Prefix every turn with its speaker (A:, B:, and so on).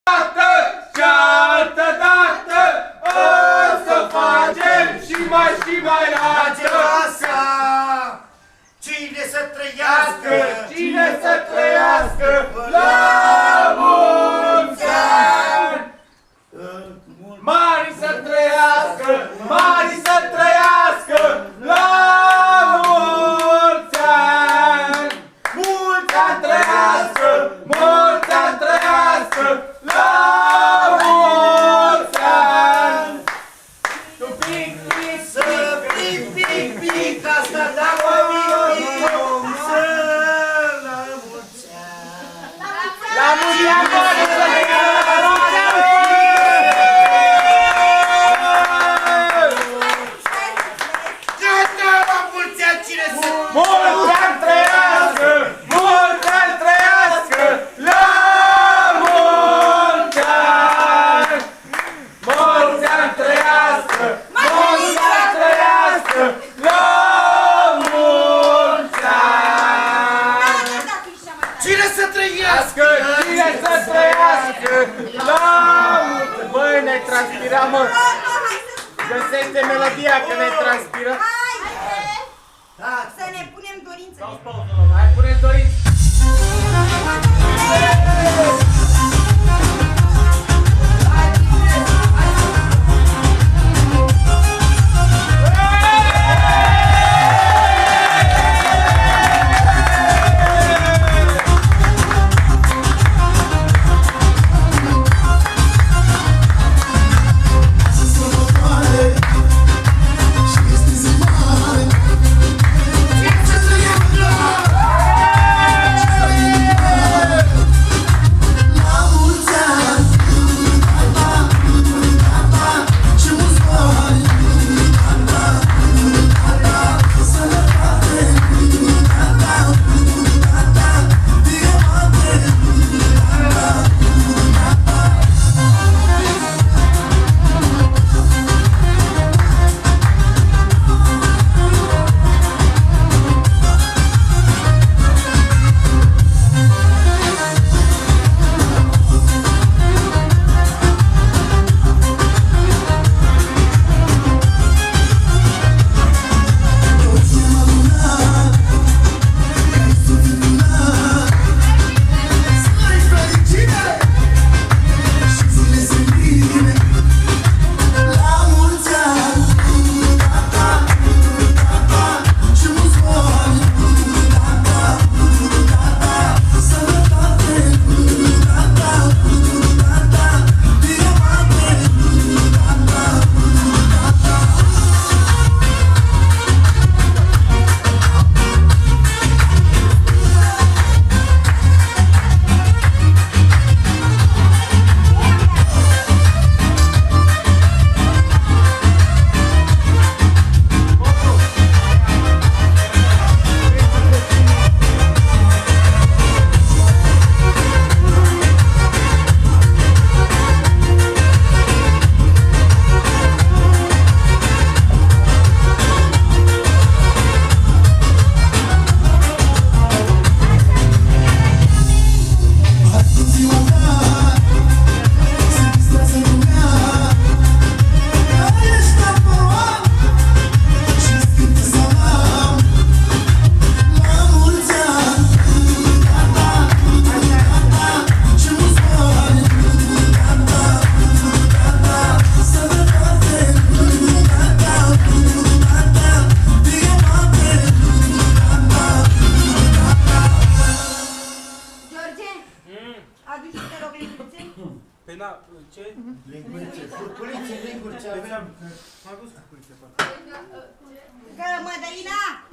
A: dată și altă dată o să facem și mai
B: Acela cine să trăiască,
A: cine să trăiască la mulți ani. Mari să trăiască, mari să trăiască la mulți ani. Mulți ani trăiască, mulți ani trăiască la mulți ani. Tu pic, pic,
B: să pic, asta dacă mic, să la mulți ani.
A: la mulți ani, mari să mulți ani trăiască, mulți ani trăiască, la mulți ani! Mulți ani trăiască, mulți ani trăiască, la mulți ani!
B: Cine să trăiască,
A: Cine să trăiască, la mulți ani! Băi, ne-ai transpirat, mă! Găsește melodia, că ne-ai transpirat!
C: Să ne punem dorințele.
A: Hai, puneți dorință!
D: Păi na, ce?
B: Lingurițe, furculițe, linguri, ce aveam?
D: M-a dus cu culițe,
C: Mădălina!